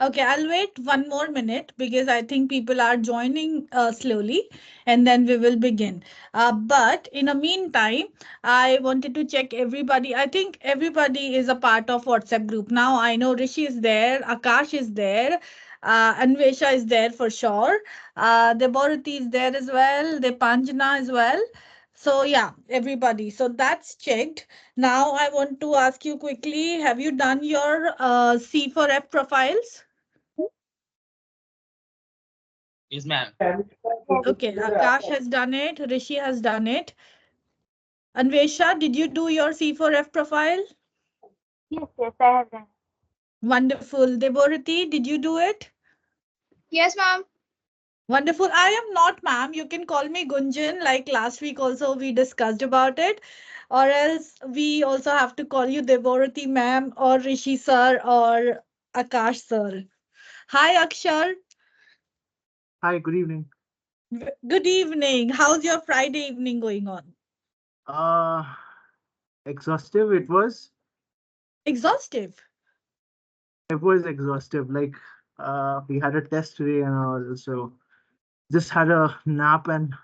Okay, I'll wait 1 more minute because I think people are joining slowly and then we will begin. But in the meantime, I wanted to check everybody. I think everybody is a part of WhatsApp group. Now I know Rishi is there, Akash is there, Anvesha is there for sure. Deborati is there as well, Depanjana as well. So yeah, everybody. So that's checked. Now I want to ask you quickly, have you done your C4F profiles? Yes, ma'am. Okay, Akash has done it, Rishi has done it. Anvesha, did you do your C4F profile? Yes, yes, I have done. Wonderful. Deborati, did you do it? Yes, ma'am. Wonderful. I am not ma'am. You can call me Gunjan. Like last week also we discussed about it. Or else we also have to call you Deborati ma'am or Rishi sir or Akash sir. Hi Akshar. Hi, good evening. Good evening. How's your Friday evening going on? Uh, Exhaustive it was. Exhaustive. It was exhaustive. Like, we had a test today and all, so just had a nap and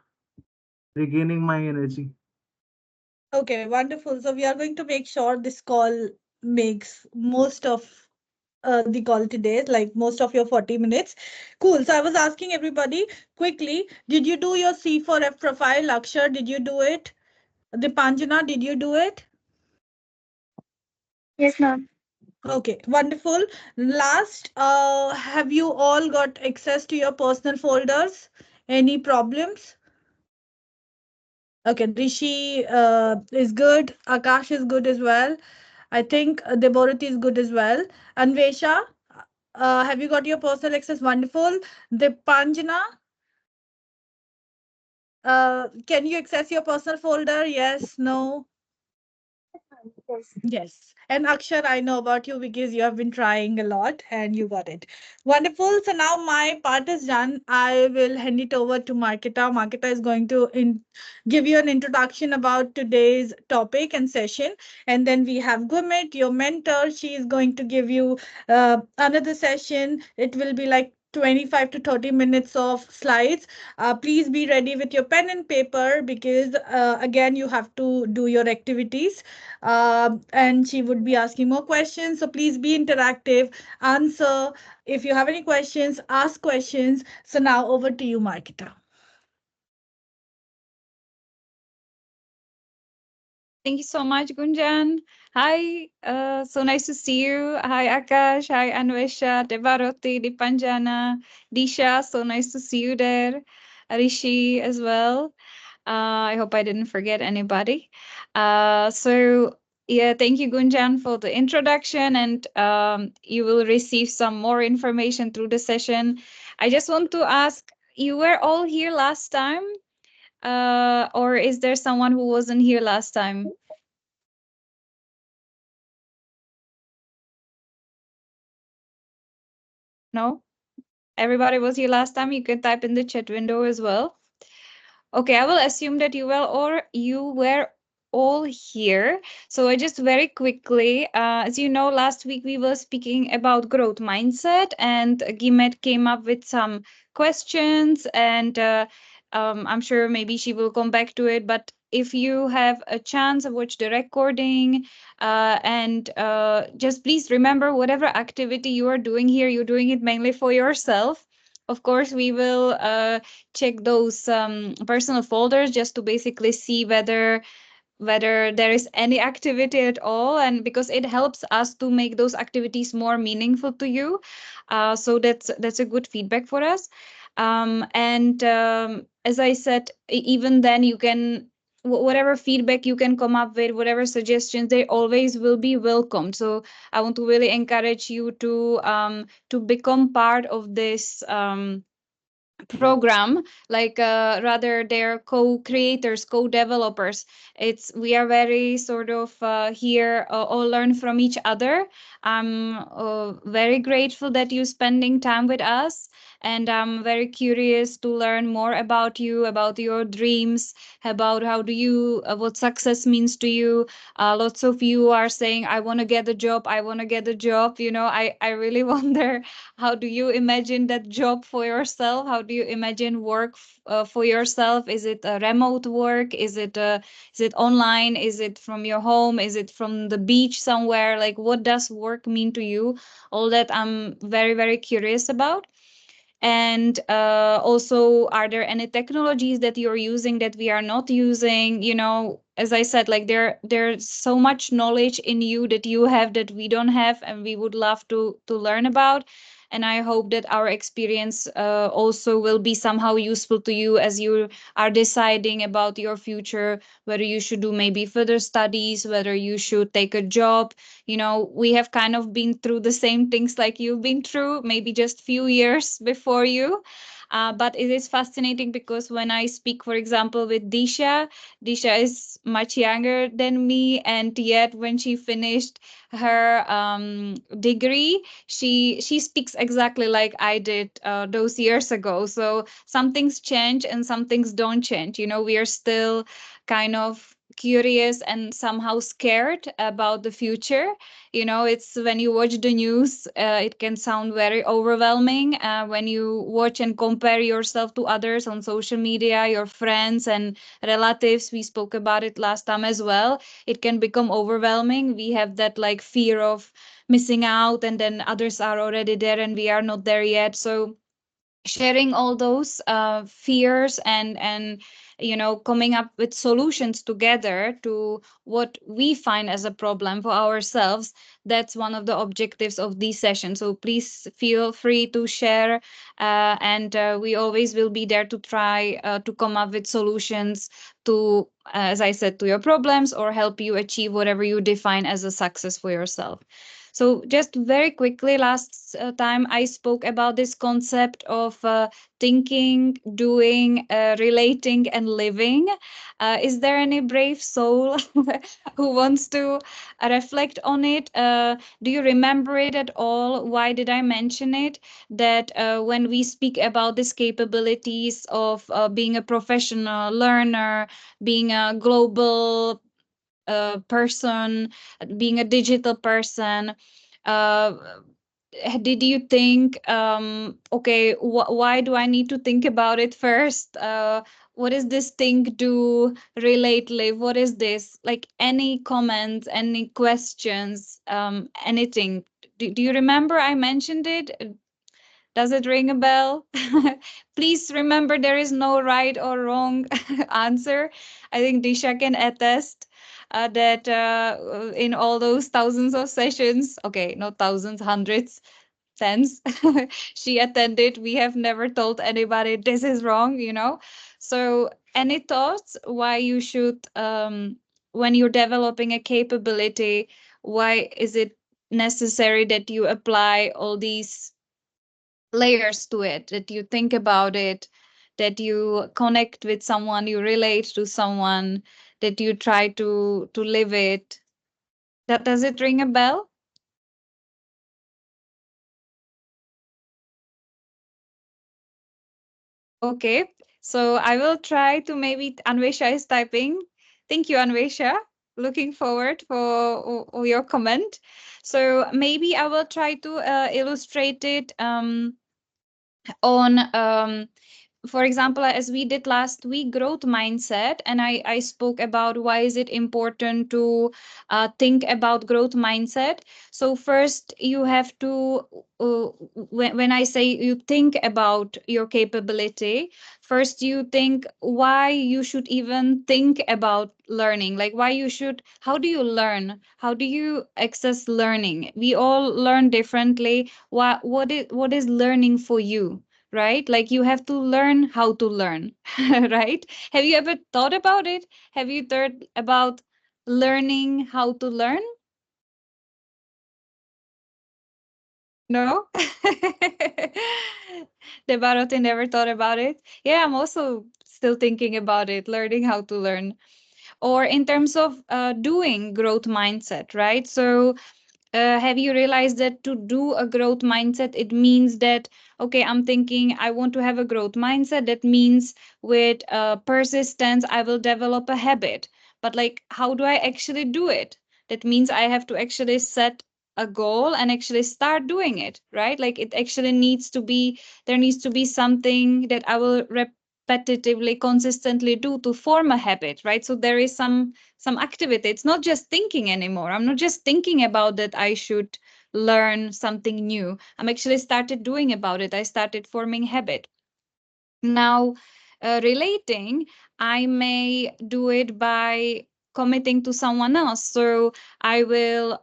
regaining my energy. Okay, wonderful. So we are going to make sure this call makes most of the call today, like most of your 40 minutes. Cool. So I was asking everybody quickly, did you do your C4F profile? Akshar, did you do it? Dipanjana, did you do it? Yes, ma'am. Okay, wonderful. Last, have you all got access to your personal folders? Any problems? Okay, Rishi is good. Akash is good as well. I think Deborati is good as well. Anvesha, have you got your personal access? Wonderful. Dipanjana, can you access your personal folder? Yes, no. Yes. Yes. And Akshar, I know about you because you have been trying a lot and you got it. Wonderful. So now my part is done. I will hand it over to Marketa. Marketa is going to give you an introduction about today's topic and session. And then we have Gumit, your mentor. She is going to give you another session. It will be like 25 to 30 minutes of slides. Please be ready with your pen and paper because again, you have to do your activities and she would be asking more questions. So please be interactive, answer. If you have any questions, ask questions. So now over to you, Marketa. Thank you so much, Gunjan. Hi, so nice to see you. Hi, Akash. Hi, Anvesha, Devaroti, Dipanjana, Disha. So nice to see you there. Rishi as well. I hope I didn't forget anybody. Yeah, thank you, Gunjan, for the introduction, and you will receive some more information through the session. I just want to ask, you were all here last time, or is there someone who wasn't here last time? No? Everybody was here last time. You can type in the chat window as well. Okay, I will assume that you were all here. So I just very quickly, as you know, last week we were speaking about growth mindset, and Gimet came up with some questions, and I'm sure maybe she will come back to it. But if you have a chance to watch the recording, and just please remember, whatever activity you are doing here, you're doing it mainly for yourself. Of course, we will check those personal folders just to basically see whether there is any activity at all, and because it helps us to make those activities more meaningful to you. So that's a good feedback for us. And as I said, even then you can whatever feedback you can come up with, whatever suggestions, they always will be welcome. So I want to really encourage you to become part of this program, like rather they're co-creators, co-developers. It's we are very sort of here all learn from each other. I'm very grateful that you spending time with us, and I'm very curious to learn more about you, about your dreams, about how do you what success means to you. Lots of you are saying, I want to get a job, I want to get a job. I really wonder, how do you imagine that job for yourself? How do you imagine work for yourself? Is it a remote work? Is it online? Is it from your home? Is it from the beach somewhere? Like, what does work mean to you? All that I'm very, very curious about. And also, are there any technologies that you're using that we are not using? As I said, like there's so much knowledge in you that you have that we don't have, and we would love to learn about. And I hope that our experience also will be somehow useful to you as you are deciding about your future, whether you should do maybe further studies, whether you should take a job. We have kind of been through the same things like you've been through, maybe just few years before you. But it is fascinating because when I speak, for example, with Disha is much younger than me, and yet when she finished her degree, she speaks exactly like I did those years ago. So some things change and some things don't change. We are still kind of curious and somehow scared about the future. It's when you watch the news, it can sound very overwhelming. When you watch and compare yourself to others on social media, your friends and relatives, we spoke about it last time as well. It can become overwhelming. We have that like fear of missing out, and then others are already there and we are not there yet. So sharing all those fears and coming up with solutions together to what we find as a problem for ourselves, that's one of the objectives of these sessions. So please feel free to share, and we always will be there to try to come up with solutions to, as I said, to your problems, or help you achieve whatever you define as a success for yourself. So just very quickly, last time I spoke about this concept of thinking, doing, relating, and living. Is there any brave soul who wants to reflect on it? Do you remember it at all? Why did I mention it? That when we speak about these capabilities of being a professional learner, being a global person, being a digital person, uh, did you think, okay, why do I need to think about it first? What is this think, do, relate, live? What is this? Like, any comments, any questions, anything? Do you remember I mentioned it? Does it ring a bell? Please remember, there is no right or wrong answer. I think Disha can attest that in all those thousands of sessions, okay, not thousands, hundreds, tens, she attended, we have never told anybody this is wrong. So, any thoughts why you should, when you're developing a capability, why is it necessary that you apply all these layers to it, that you think about it, that you connect with someone, you relate to someone, that you try to live it? That, does it ring a bell? Okay, so I will try to, maybe Anvesha is typing. Thank you, Anvesha. Looking forward for your comment. So maybe I will try to illustrate it on for example, as we did last week, growth mindset, and I spoke about why is it important to think about growth mindset. So first you have to, when I say you think about your capability, first you think why you should even think about learning, like why you should, how do you learn, how do you access learning? We all learn differently. What is learning for you? Right? Like you have to learn how to learn, right? Have you ever thought about it? Have you thought about learning how to learn? No? Debarote never thought about it. Yeah, I'm also still thinking about it, learning how to learn. Or in terms of doing growth mindset, right? So have you realized that to do a growth mindset, it means that, okay, I'm thinking I want to have a growth mindset. That means with persistence, I will develop a habit. But like, how do I actually do it? That means I have to actually set a goal and actually start doing it, right? Like it actually needs to be, there needs to be something that I will repetitively, consistently do to form a habit, right? So there is some activity. It's not just thinking anymore. I'm not just thinking about that I should learn something new. I'm actually started doing about it. I started forming habit. Now, relating, I may do it by committing to someone else. So I will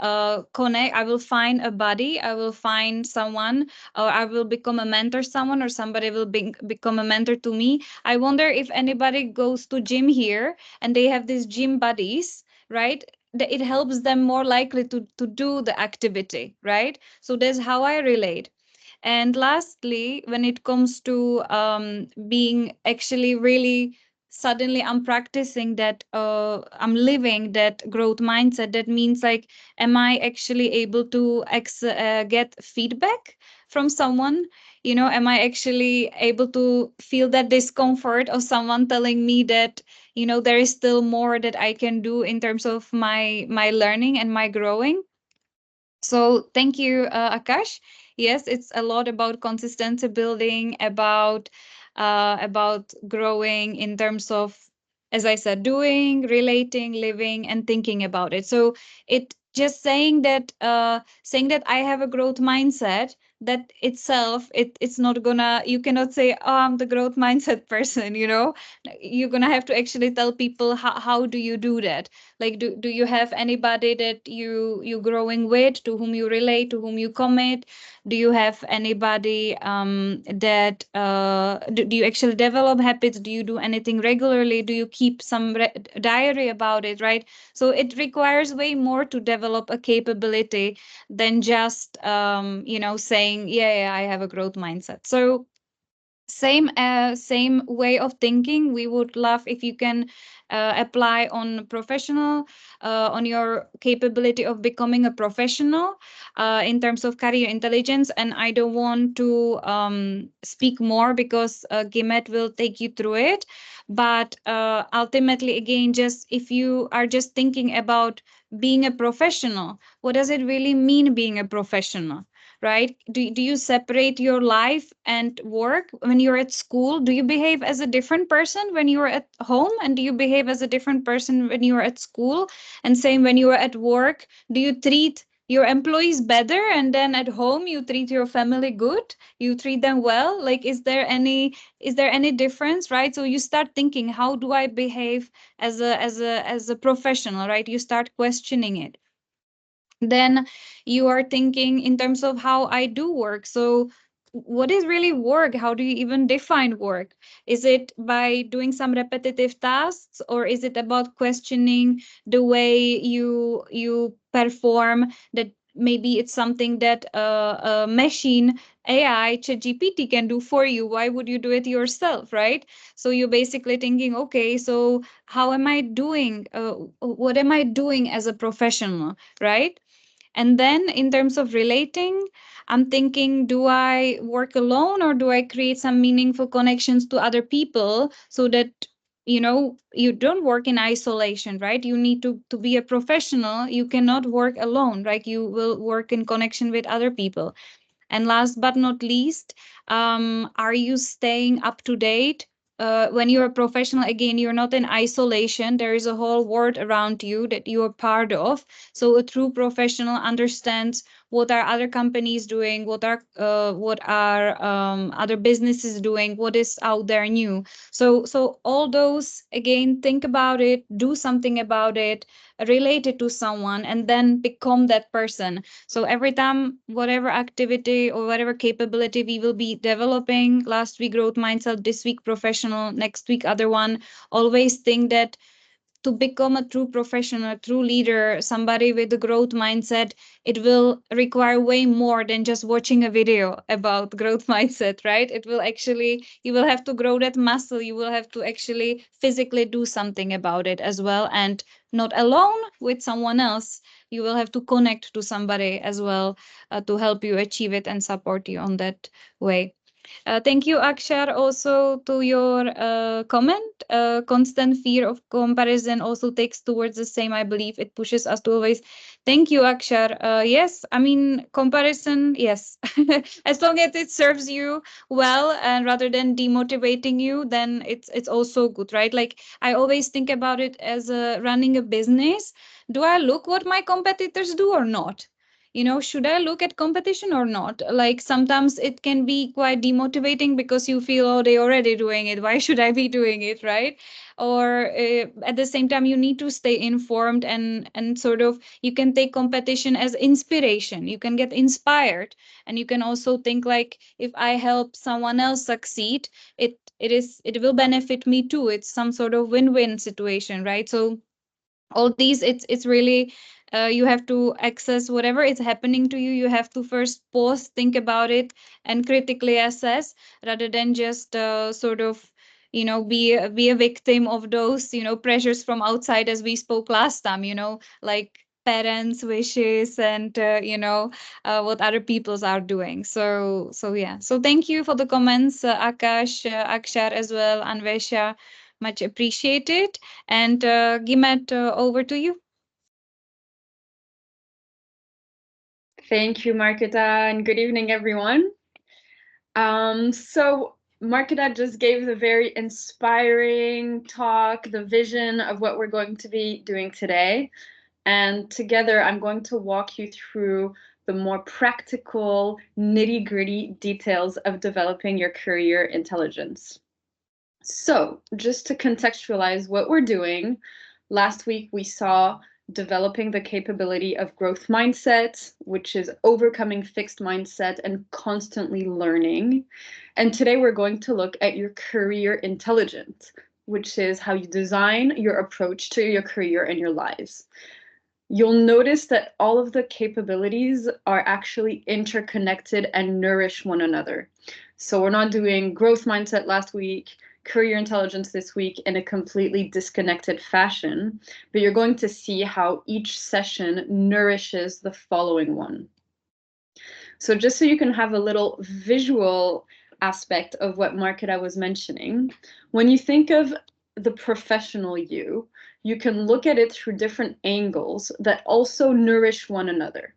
connect, I will find a buddy, I will find someone, or I will become a mentor someone, or somebody will become a mentor to me. I wonder if anybody goes to gym here and they have these gym buddies, right? It helps them more likely to do the activity, right? So that's how I relate. And lastly, when it comes to being actually really suddenly I'm practicing that, I'm living that growth mindset, that means like, am I actually able to get feedback from someone? You know, am I actually able to feel that discomfort of someone telling me that, you know, there is still more that I can do in terms of my learning and my growing? So thank you, Akash. Yes, it's a lot about consistency building, about growing in terms of, as I said, doing, relating, living, and thinking about it. So it just saying that I have a growth mindset, that itself, it's not gonna, you cannot say, oh, I'm the growth mindset person, you know. You're gonna have to actually tell people how do you do that. Like, do you have anybody that you growing with, to whom you relate, to whom you commit? Do you have anybody that do you actually develop habits? Do you do anything regularly? Do you keep some diary about it, right? So it requires way more to develop a capability than just you know, saying, yeah, I have a growth mindset. So same way of thinking, we would love if you can apply on professional, on your capability of becoming a professional in terms of career intelligence. And I don't want to speak more because Gimet will take you through it. But ultimately, again, just if you are just thinking about being a professional, what does it really mean being a professional? Right? Do you separate your life and work when you're at school? Do you behave as a different person when you're at home? And do you behave as a different person when you're at school? And same when you're at work, do you treat your employees better, and then at home you treat your family good, you treat them well? Like, is there any difference, right? So you start thinking, how do I behave as a professional, right? You start questioning it. Then you are thinking in terms of how I do work. So what is really work? How do you even define work? Is it by doing some repetitive tasks, or is it about questioning the way you perform, that maybe it's something that a machine, AI, ChatGPT can do for you? Why would you do it yourself, right? So you're basically thinking, okay, so how am I doing? What am I doing as a professional, right? And then in terms of relating, I'm thinking, do I work alone, or do I create some meaningful connections to other people, so that, you know, you don't work in isolation, right? You need to be a professional. You cannot work alone, right? You will work in connection with other people. And last but not least, are you staying up to date? When you're a professional, again, you're not in isolation. There is a whole world around you that you are part of. So a true professional understands what are other companies doing, what are other businesses doing, what is out there new. So all those, again, think about it, do something about it, relate it to someone, and then become that person. So every time, whatever activity or whatever capability we will be developing, last week growth mindset, this week professional, next week other one, always think that to become a true professional, a true leader, somebody with a growth mindset, it will require way more than just watching a video about growth mindset, right? It will actually, you will have to grow that muscle. You will have to actually physically do something about it as well. And not alone, with someone else. You will have to connect to somebody as well to help you achieve it and support you on that way. Thank you, Akshar, also to your comment. Constant fear of comparison also takes towards the same. I believe it pushes us to always. Thank you, Akshar. Yes, I mean comparison. Yes, as long as it serves you well and rather than demotivating you, then it's also good, right? Like I always think about it as running a business. Do I look what my competitors do or not? Should I look at competition or not? Like sometimes it can be quite demotivating because you feel, oh, they already doing it, why should I be doing it, right? Or at the same time you need to stay informed, and sort of you can take competition as inspiration. You can get inspired, and you can also think like, if I help someone else succeed, it will benefit me too. It's some sort of win-win situation, right? So all these, it's really you have to access whatever is happening to you. You have to first pause, think about it, and critically assess, rather than just sort of be a victim of those pressures from outside, as we spoke last time, like parents wishes and what other peoples are doing. So yeah, so thank you for the comments, Akash, Akshar as well, Anvesha, much appreciated. And Gimet, over to you. Thank you, Marketa, and good evening, everyone. So Marketa just gave the very inspiring talk, the vision of what we're going to be doing today. And together, I'm going to walk you through the more practical, nitty-gritty details of developing your career intelligence. So just to contextualize what we're doing, last week we saw developing the capability of growth mindset, which is overcoming fixed mindset and constantly learning. And today we're going to look at your career intelligence, which is how you design your approach to your career and your lives. You'll notice that all of the capabilities are actually interconnected and nourish one another. So we're not doing growth mindset last week, career intelligence this week in a completely disconnected fashion, but you're going to see how each session nourishes the following one. So just so you can have a little visual aspect of what Marketa was mentioning, when you think of the professional you can look at it through different angles that also nourish one another.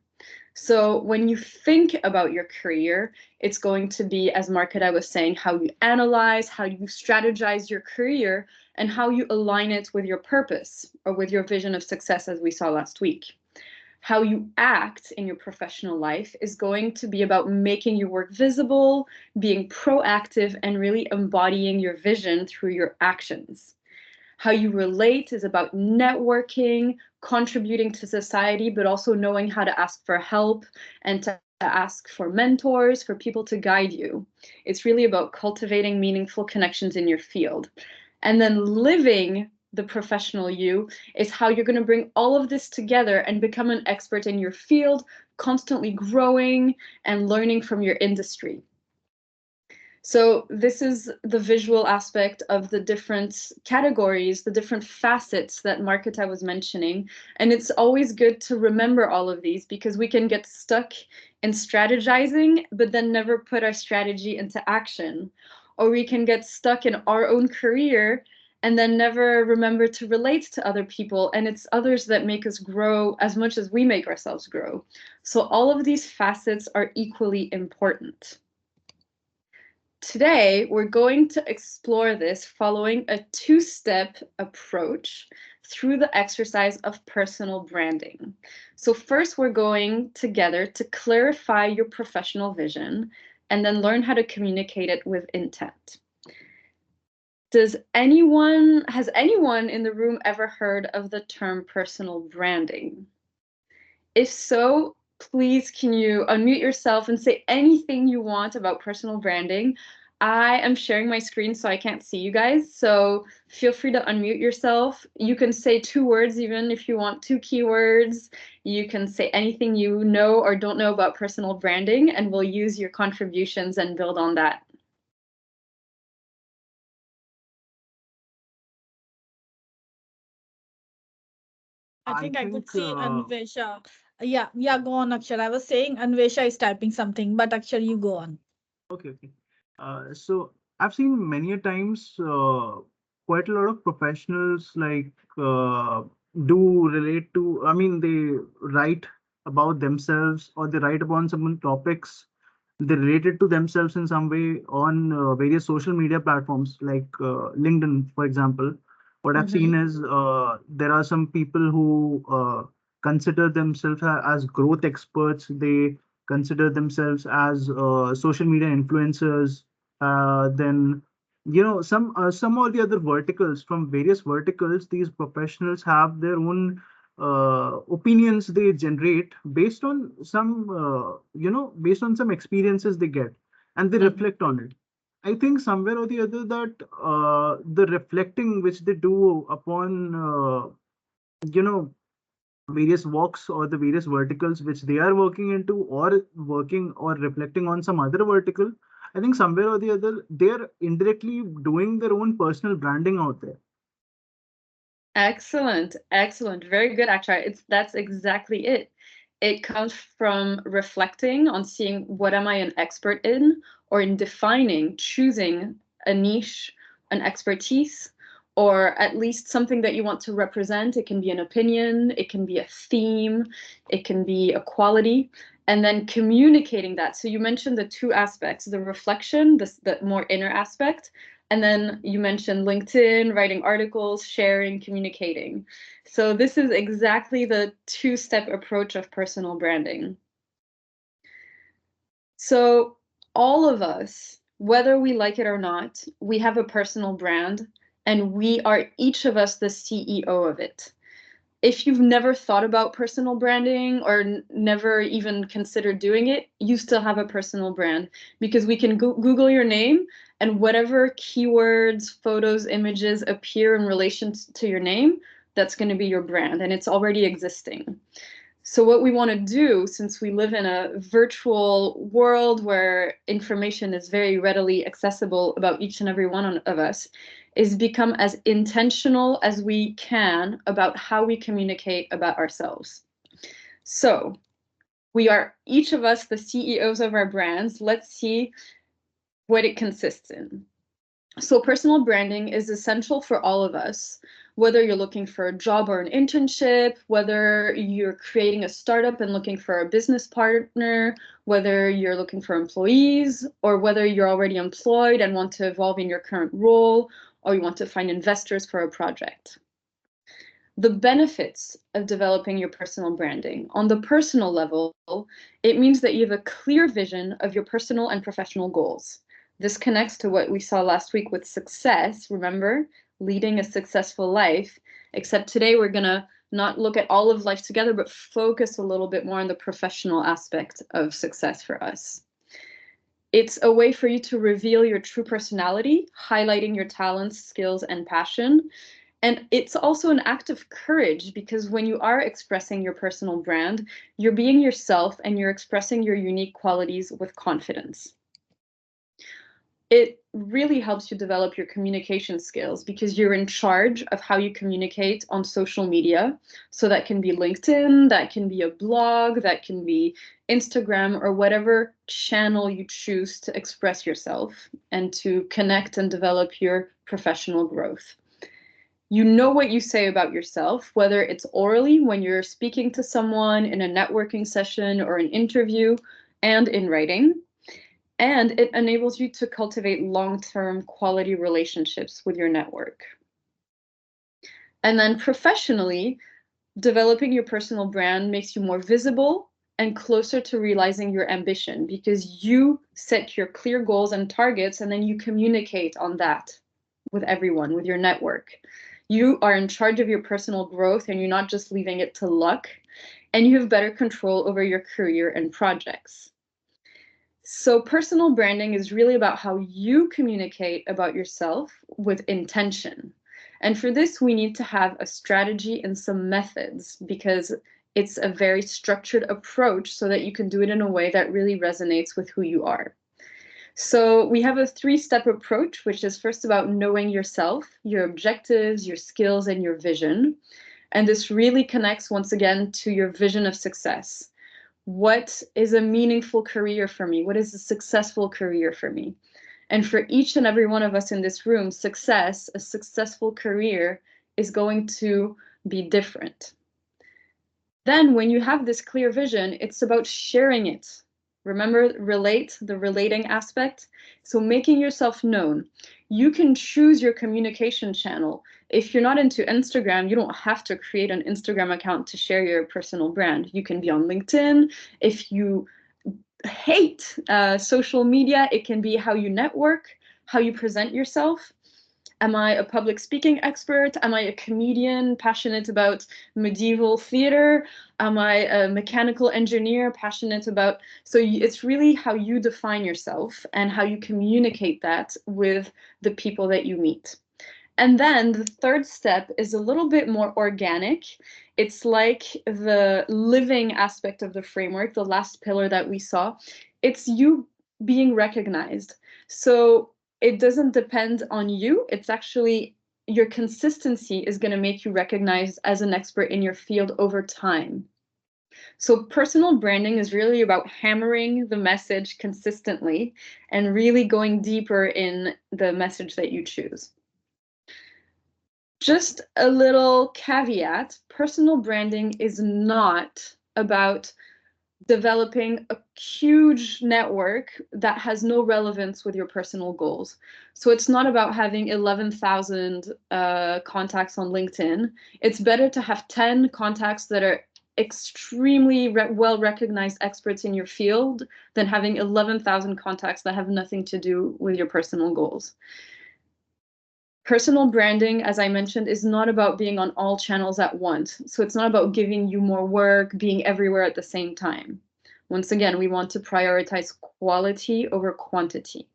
So when you think about your career, it's going to be, as Marketa was saying, how you analyze, how you strategize your career, and how you align it with your purpose or with your vision of success, as we saw last week. How you act in your professional life is going to be about making your work visible, being proactive, and really embodying your vision through your actions. How you relate is about networking, contributing to society, but also knowing how to ask for help and to ask for mentors, for people to guide you. It's really about cultivating meaningful connections in your field. And then living the professional you is how you're going to bring all of this together and become an expert in your field, constantly growing and learning from your industry. So this is the visual aspect of the different categories, the different facets that Marketa was mentioning. And it's always good to remember all of these, because we can get stuck in strategizing, but then never put our strategy into action. Or we can get stuck in our own career and then never remember to relate to other people. And it's others that make us grow as much as we make ourselves grow. So all of these facets are equally important. Today, we're going to explore this following a two-step approach through the exercise of personal branding. So first, we're going together to clarify your professional vision and then learn how to communicate it with intent. Has anyone in the room ever heard of the term personal branding? If so, please can you unmute yourself and say anything you want about personal branding? I am sharing my screen so I can't see you guys. So feel free to unmute yourself. You can say 2 words even if you want, 2 keywords. You can say anything you know or don't know about personal branding, and we'll use your contributions and build on that. I I think I could think see Anvesha. Yeah, go on, Akshar. I was saying Anvesha is typing something, but Akshar, you go on. okay. So I've seen many a times quite a lot of professionals do relate to. I mean, they write about themselves or they write upon some topics they related to themselves in some way on various social media platforms like LinkedIn, for example. What I've seen Mm-hmm. is there are some people who consider themselves as growth experts. They consider themselves as social media influencers. Then some or the other verticals, from various verticals, these professionals have their own opinions they generate based on based on some experiences they get, and they Mm-hmm. reflect on it. I think somewhere or the other that the reflecting which they do upon you know various walks or the various verticals which they are working into, or working or reflecting on some other vertical, I think somewhere or the other they're indirectly doing their own personal branding out there. Excellent, excellent. Very good, actually. That's exactly it. It comes from reflecting on seeing what am I an expert in, or in defining, choosing a niche, an expertise, or at least something that you want to represent. It can be an opinion, it can be a theme, it can be a quality, and then communicating that. So you mentioned the 2 aspects, the reflection, the more inner aspect, and then you mentioned LinkedIn, writing articles, sharing, communicating. So this is exactly the 2-step approach of personal branding. So all of us, whether we like it or not, we have a personal brand, and we are each of us the CEO of it. If you've never thought about personal branding or never even considered doing it, you still have a personal brand, because we can Google your name, and whatever keywords, photos, images appear in relation to your name, that's going to be your brand, and it's already existing. So what we want to do, since we live in a virtual world where information is very readily accessible about each and every one of us, is become as intentional as we can about how we communicate about ourselves. So we are each of us the CEOs of our brands. Let's see what it consists in. So personal branding is essential for all of us, whether you're looking for a job or an internship, whether you're creating a startup and looking for a business partner, whether you're looking for employees, or whether you're already employed and want to evolve in your current role, or you want to find investors for a project. The benefits of developing your personal branding. On the personal level, it means that you have a clear vision of your personal and professional goals. This connects to what we saw last week with success, remember? Leading a successful life. Except today we're going to not look at all of life together, but focus a little bit more on the professional aspect of success for us. It's a way for you to reveal your true personality, highlighting your talents, skills, and passion. And it's also an act of courage, because when you are expressing your personal brand, you're being yourself and you're expressing your unique qualities with confidence. It really helps you develop your communication skills, because you're in charge of how you communicate on social media. So that can be LinkedIn, that can be a blog, that can be Instagram, or whatever channel you choose to express yourself and to connect and develop your professional growth. You know what you say about yourself, whether it's orally when you're speaking to someone in a networking session or an interview, and in writing. And it enables you to cultivate long-term quality relationships with your network. And then professionally, developing your personal brand makes you more visible and closer to realizing your ambition, because you set your clear goals and targets, and then you communicate on that with everyone, with your network. You are in charge of your personal growth, and you're not just leaving it to luck, and you have better control over your career and projects. So personal branding is really about how you communicate about yourself with intention. And for this, we need to have a strategy and some methods because it's a very structured approach so that you can do it in a way that really resonates with who you are. So we have a 3-step approach, which is first about knowing yourself, your objectives, your skills, and your vision. And this really connects once again to your vision of success. What is a meaningful career for me? What is a successful career for me? And for each and every one of us in this room, success, a successful career, is going to be different. Then when you have this clear vision, it's about sharing it. Remember, relate, the relating aspect. So making yourself known. You can choose your communication channel. If you're not into Instagram, you don't have to create an Instagram account to share your personal brand. You can be on LinkedIn. If you hate social media, it can be how you network, how you present yourself. Am I a public speaking expert? Am I a comedian passionate about medieval theater? Am I a mechanical engineer passionate about... So it's really how you define yourself and how you communicate that with the people that you meet. And then the 3rd step is a little bit more organic. It's like the living aspect of the framework, the last pillar that we saw. It's you being recognized. So it doesn't depend on you. It's actually your consistency is going to make you recognized as an expert in your field over time. So personal branding is really about hammering the message consistently and really going deeper in the message that you choose. Just a little caveat, personal branding is not about developing a huge network that has no relevance with your personal goals. So it's not about having 11,000 contacts on LinkedIn. It's better to have 10 contacts that are extremely well-recognized experts in your field than having 11,000 contacts that have nothing to do with your personal goals. Personal branding, as I mentioned, is not about being on all channels at once. So it's not about giving you more work, being everywhere at the same time. Once again, we want to prioritize quality over quantity.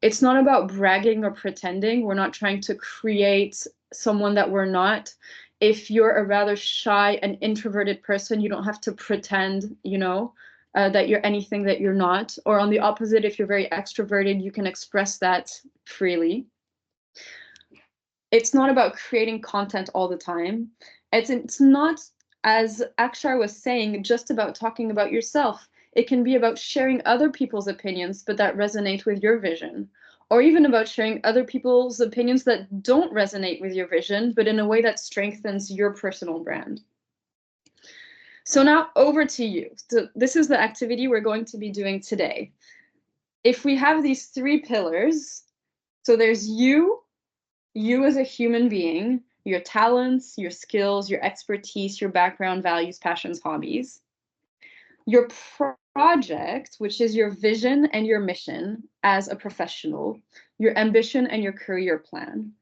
It's not about bragging or pretending. We're not trying to create someone that we're not. If you're a rather shy and introverted person, you don't have to pretend, that you're anything that you're not. Or on the opposite, if you're very extroverted, you can express that freely. It's not about creating content all the time. It's not, as Akshar was saying, just about talking about yourself. It can be about sharing other people's opinions, but that resonate with your vision. Or even about sharing other people's opinions that don't resonate with your vision, but in a way that strengthens your personal brand. So now over to you. So this is the activity we're going to be doing today. If we have these 3 pillars, so there's you as a human being, your talents, your skills, your expertise, your background, values, passions, hobbies. Your project, which is your vision and your mission as a professional, your ambition and your career plan.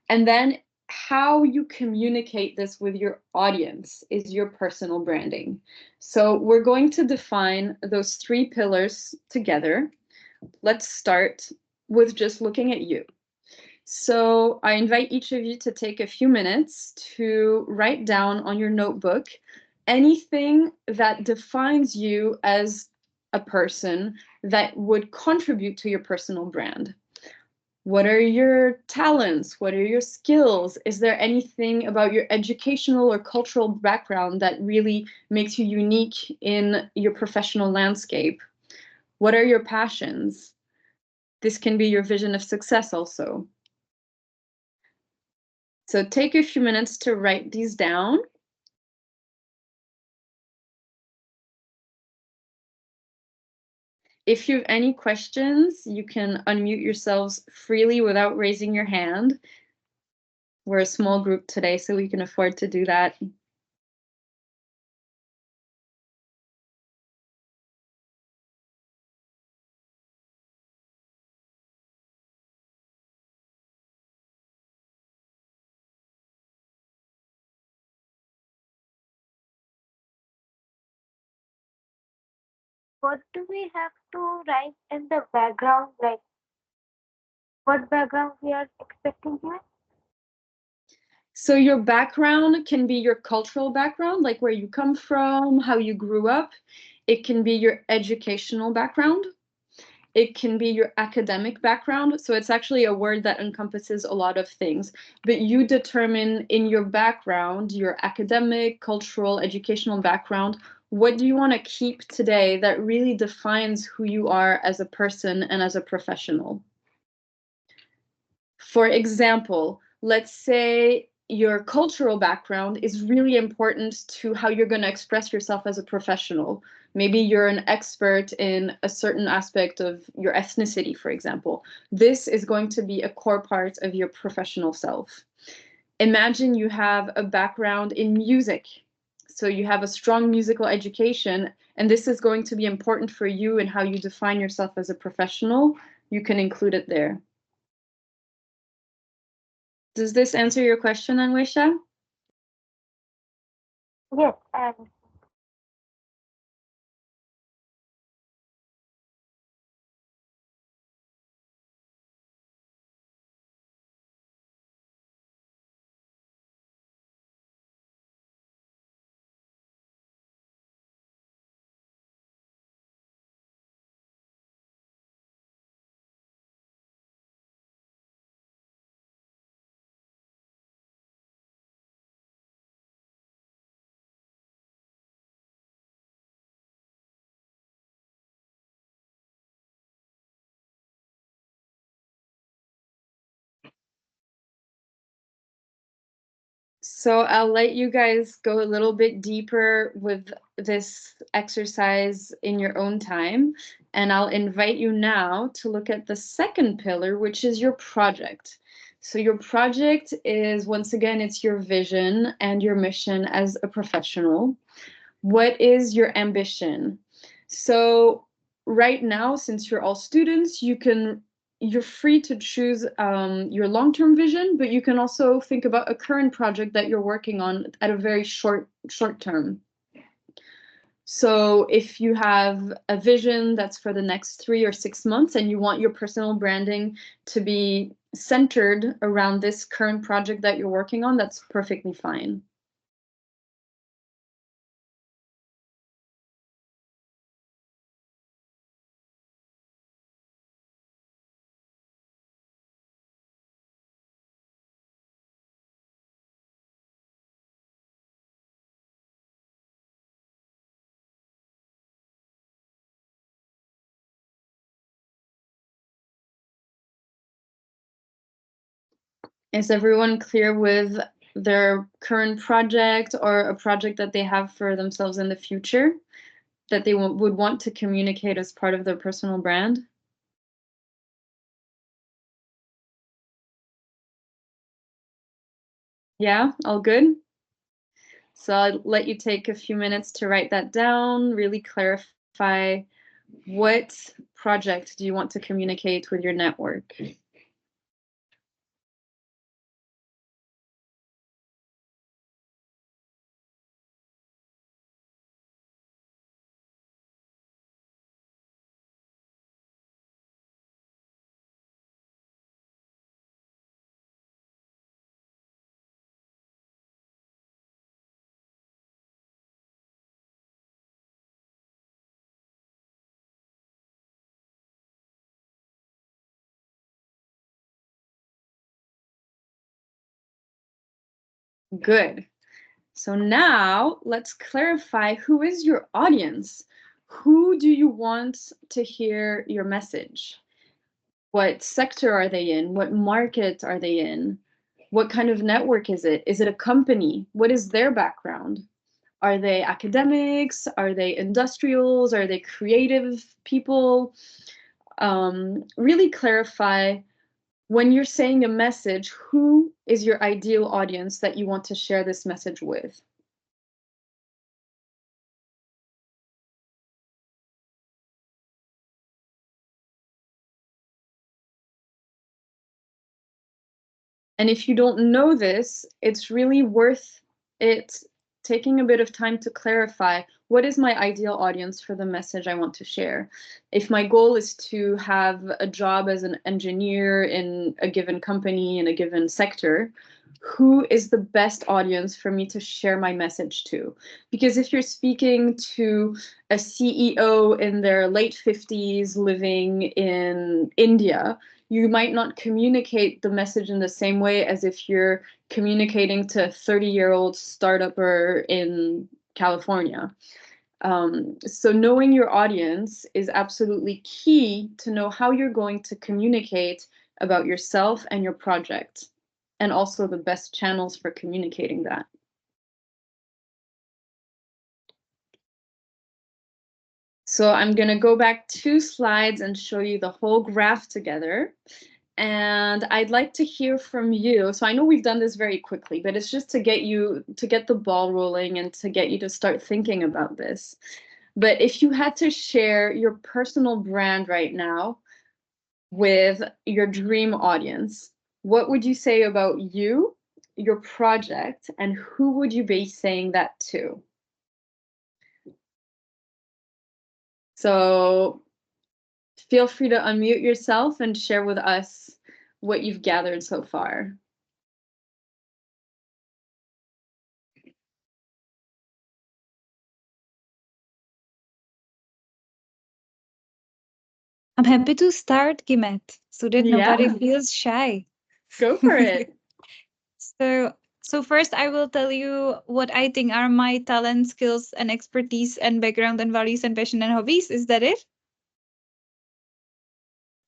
And then how you communicate this with your audience is your personal branding. So we're going to define those 3 pillars together. Let's start with just looking at you. So I invite each of you to take a few minutes to write down on your notebook anything that defines you as a person that would contribute to your personal brand. What are your talents? What are your skills? Is there anything about your educational or cultural background that really makes you unique in your professional landscape? What are your passions? This can be your vision of success also. So take a few minutes to write these down. If you have any questions, you can unmute yourselves freely without raising your hand. We're a small group today, so we can afford to do that. what do we have to write in the background? Like, what background we are expecting here? So your background can be your cultural background, like where you come from, how you grew up. It can be your educational background. It can be your academic background. So it's actually a word that encompasses a lot of things. But you determine in your background, your academic, cultural, educational background, what do you want to keep today that really defines who you are as a person and as a professional? For example, let's say your cultural background is really important to how you're going to express yourself as a professional. Maybe you're an expert in a certain aspect of your ethnicity, for example. This is going to be a core part of your professional self. Imagine you have a background in music. So you have a strong musical education, and this is going to be important for you and how you define yourself as a professional. You can include it there. Does this answer your question, Anwisha? Yes, and So I'll let you guys go a little bit deeper with this exercise in your own time. And I'll invite you now to look at the second pillar, which is your project. So your project is, once again, it's your vision and your mission as a professional. What is your ambition? So right now, since you're all students, you're free to choose your long-term vision, but you can also think about a current project that you're working on at a very short term. So if you have a vision that's for the next 3 or 6 months and you want your personal branding to be centered around this current project that you're working on, that's perfectly fine. Is everyone clear with their current project or a project that they have for themselves in the future that they would want to communicate as part of their personal brand? Yeah, all good? So I'll let you take a few minutes to write that down, really clarify what project do you want to communicate with your network? Good. So now let's clarify, who is your audience? Who do you want to hear your message? What sector are they in? What market are they in? What kind of network is it? Is it a company? What is their background? Are they academics? Are they industrials? Are they creative people? Really clarify, when you're saying a message, who is your ideal audience that you want to share this message with? And if you don't know this, it's really worth it taking a bit of time to clarify, what is my ideal audience for the message I want to share? If my goal is to have a job as an engineer in a given company in a given sector, who is the best audience for me to share my message to? Because if you're speaking to a CEO in their late 50s living in India, you might not communicate the message in the same way as if you're communicating to a 30-year-old startupper in California. So knowing your audience is absolutely key to know how you're going to communicate about yourself and your project, and also the best channels for communicating that. So I'm going to go back 2 slides and show you the whole graph together. And I'd like to hear from you. So I know we've done this very quickly, but it's just to get the ball rolling and to get you to start thinking about this. But if you had to share your personal brand right now with your dream audience, what would you say about you, your project, and who would you be saying that to? So feel free to unmute yourself and share with us what you've gathered so far. I'm happy to start, Gimet, so that nobody Yeah. feels shy. Go for it. So first I will tell you what I think are my talent, skills, and expertise, and background, and values, and passion, and hobbies. Is that it?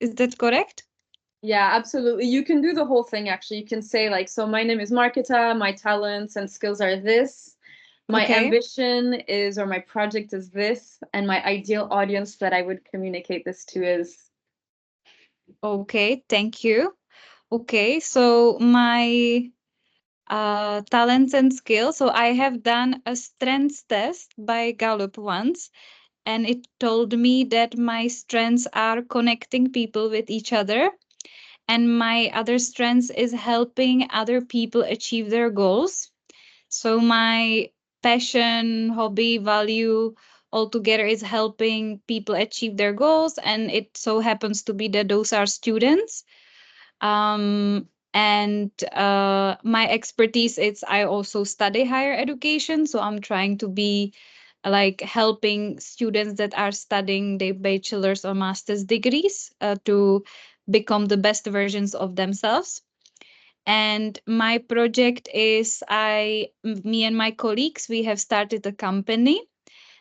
Is that correct? Yeah, absolutely. You can do the whole thing, actually. You can say, like, so my name is Marketa, my talents and skills are this, my Okay. ambition is, or my project is this, and my ideal audience that I would communicate this to is. Okay, thank you. Okay, so my talents and skills. So I have done a strengths test by Gallup once, and it told me that my strengths are connecting people with each other, and my other strengths is helping other people achieve their goals. So my passion, hobby, value altogether is helping people achieve their goals, and it so happens to be that those are students. And my expertise is I also study higher education, so I'm trying to be like helping students that are studying their bachelor's or master's degrees to become the best versions of themselves. And my project is me and my colleagues, we have started a company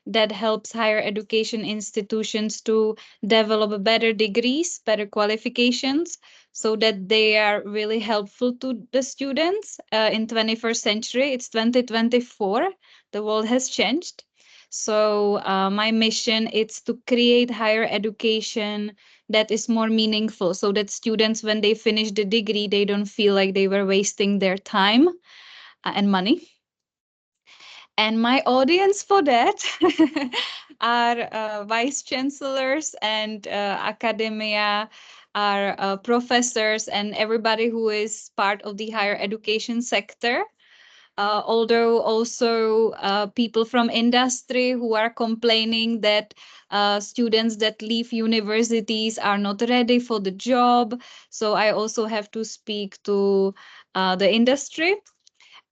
that helps higher education institutions to develop better degrees, better qualifications, so that they are really helpful to the students in 21st century. It's 2024. The world has changed. So my mission is to create higher education that is more meaningful, so that students, when they finish the degree, they don't feel like they were wasting their time and money. And my audience for that are vice chancellors and academia, are professors, and everybody who is part of the higher education sector. Although also people from industry who are complaining that students that leave universities are not ready for the job. So I also have to speak to the industry.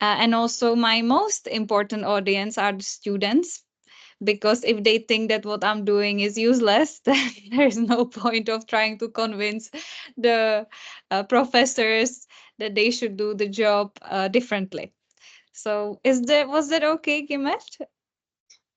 And also my most important audience are the students, because if they think that what I'm doing is useless, then there's no point of trying to convince the professors that they should do the job differently. So was that okay, Gimet?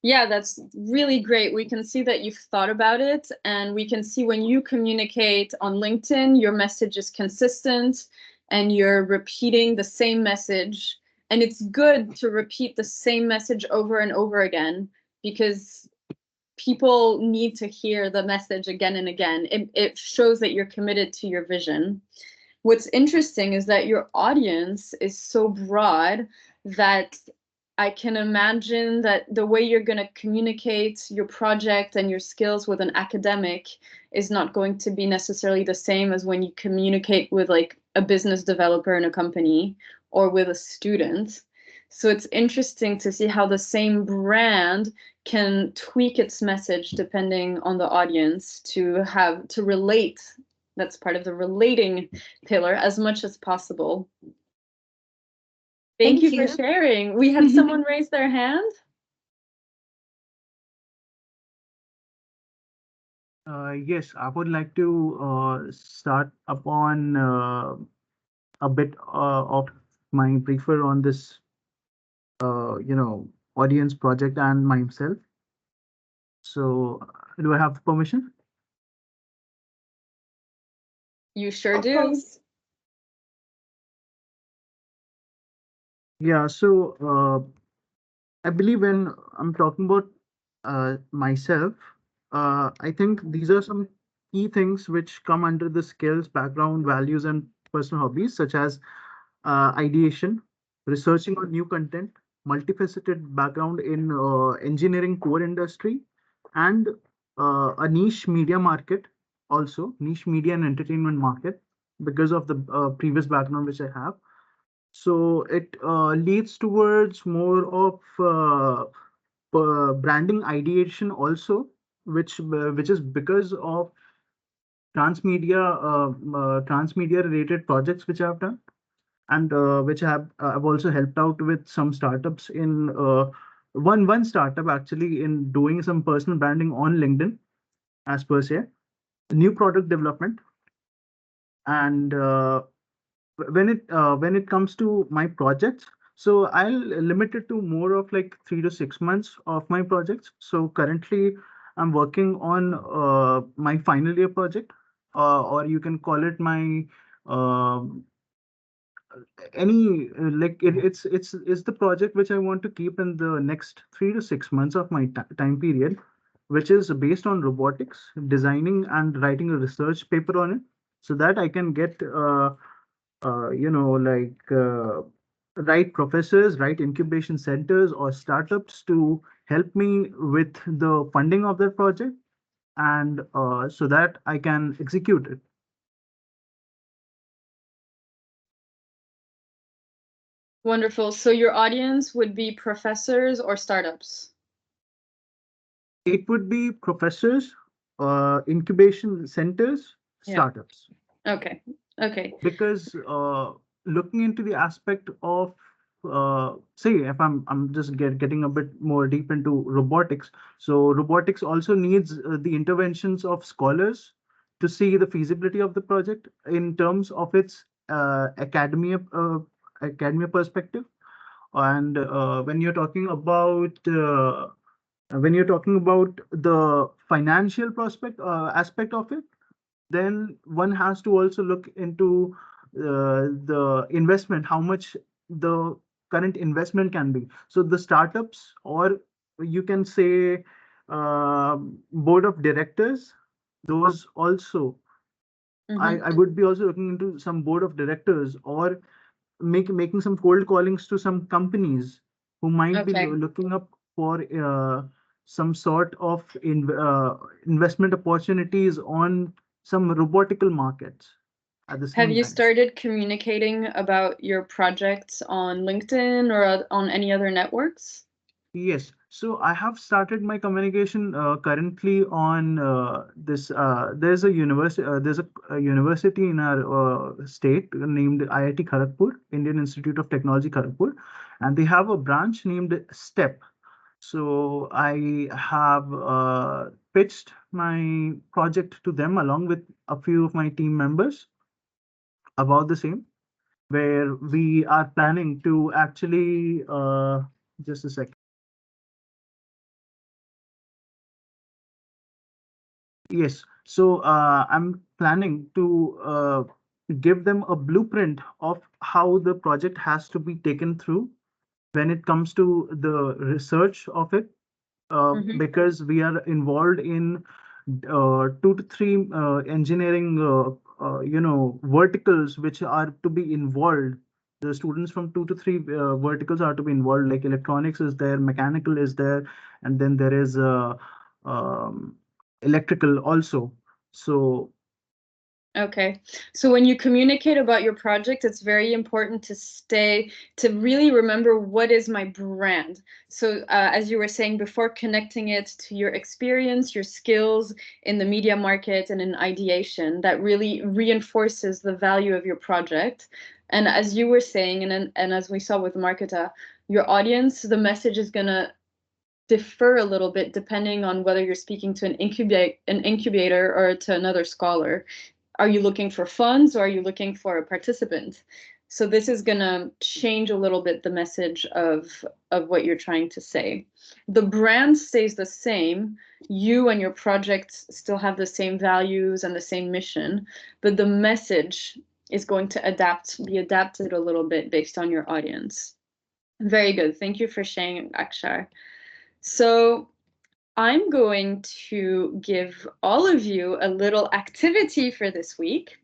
Yeah, that's really great. We can see that you've thought about it, and we can see when you communicate on LinkedIn, your message is consistent and you're repeating the same message. And it's good to repeat the same message over and over again, because people need to hear the message again and again. It shows that you're committed to your vision. What's interesting is that your audience is so broad that I can imagine that the way you're going to communicate your project and your skills with an academic is not going to be necessarily the same as when you communicate with, like, a business developer in a company or with a student. So it's interesting to see how the same brand can tweak its message depending on the audience to relate. That's part of the relating pillar as much as possible. Thank you for sharing. We had someone raise their hand. Yes, I would like to start upon a bit of my briefer on this, audience project and myself. So, do I have permission? You sure do. Yeah, so I believe when I'm talking about myself, I think these are some key things which come under the skills, background, values, and personal hobbies, such as ideation, researching on new content, multifaceted background in engineering core industry, and a niche media market, also niche media and entertainment market, because of the previous background which I have. So it leads towards more of branding ideation also, which is because of transmedia related projects which I've done, and which I've also helped out with some startups in one startup actually in doing some personal branding on LinkedIn as per se, new product development, and when it comes to my projects, so I'll limit it to more of like 3 to 6 months of my projects. So currently I'm working on my final year project, or you can call it my um any like it's the project which I want to keep in the next 3 to 6 months of my time period, which is based on robotics, designing and writing a research paper on it, so that I can get right professors, right incubation centers or startups to help me with the funding of that project, and so that I can execute it. Wonderful. So your audience would be professors or startups? It would be professors, incubation centers, Yeah. startups. Okay. Okay. Because looking into the aspect of say if I'm just getting a bit more deep into robotics, so robotics also needs the interventions of scholars to see the feasibility of the project in terms of its academia perspective. And when you're talking about the financial prospect aspect of it, then one has to also look into the investment, how much the current investment can be. So the startups, or you can say board of directors, those also, I would be also looking into some board of directors, or making some cold callings to some companies who might be Okay. looking up for some sort of investment opportunities on some robotical markets at the Have same you time. started communicating about your projects on LinkedIn or on any other networks? Yes, so I have started my communication currently on this. There's a university in our state named IIT Kharagpur, Indian Institute of Technology Kharagpur, and they have a branch named STEP. So I have pitched my project to them along with a few of my team members about the same, where we are planning to actually just a second. Yes, so I'm planning to give them a blueprint of how the project has to be taken through when it comes to the research of it, because we are involved in 2 to 3 engineering, verticals which are to be involved. The students from 2 to 3 verticals are to be involved, like electronics is there, mechanical is there, and then there is um, electrical also. So Okay, so when you communicate about your project, it's very important to really remember what is my brand. So as you were saying before, connecting it to your experience, your skills in the media market and in ideation, that really reinforces the value of your project. And as you were saying, and as we saw with Marketa, your audience, the message is gonna differ a little bit depending on whether you're speaking to an incubator or to another scholar. Are you looking for funds or are you looking for a participant? So this is going to change a little bit the message of what you're trying to say. The brand stays the same. You and your project still have the same values and the same mission, but the message is going to be adapted a little bit based on your audience. Very good. Thank you for sharing, Akshar. So I'm going to give all of you a little activity for this week,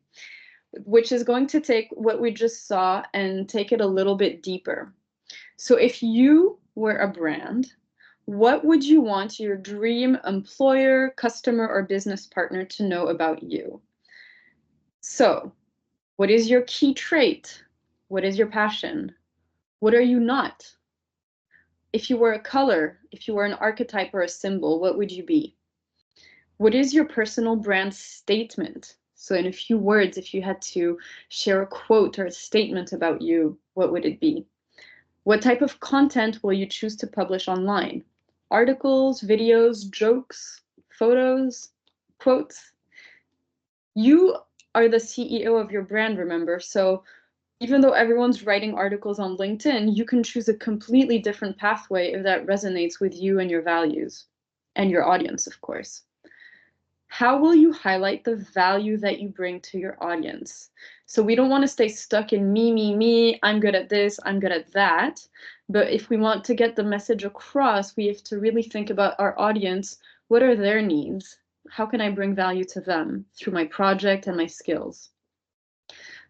which is going to take what we just saw and take it a little bit deeper. So if you were a brand, what would you want your dream employer, customer, or business partner to know about you? So, what is your key trait? What is your passion? What are you not? If you were a color, if you were an archetype or a symbol, what would you be? What is your personal brand statement? So in a few words, if you had to share a quote or a statement about you, what would it be? What type of content will you choose to publish online? Articles, videos, jokes, photos, quotes? You are the CEO of your brand, remember? So even though everyone's writing articles on LinkedIn, you can choose a completely different pathway if that resonates with you and your values and your audience, of course. How will you highlight the value that you bring to your audience? So we don't want to stay stuck in me, I'm good at this, I'm good at that. But if we want to get the message across, we have to really think about our audience. What are their needs? How can I bring value to them through my project and my skills?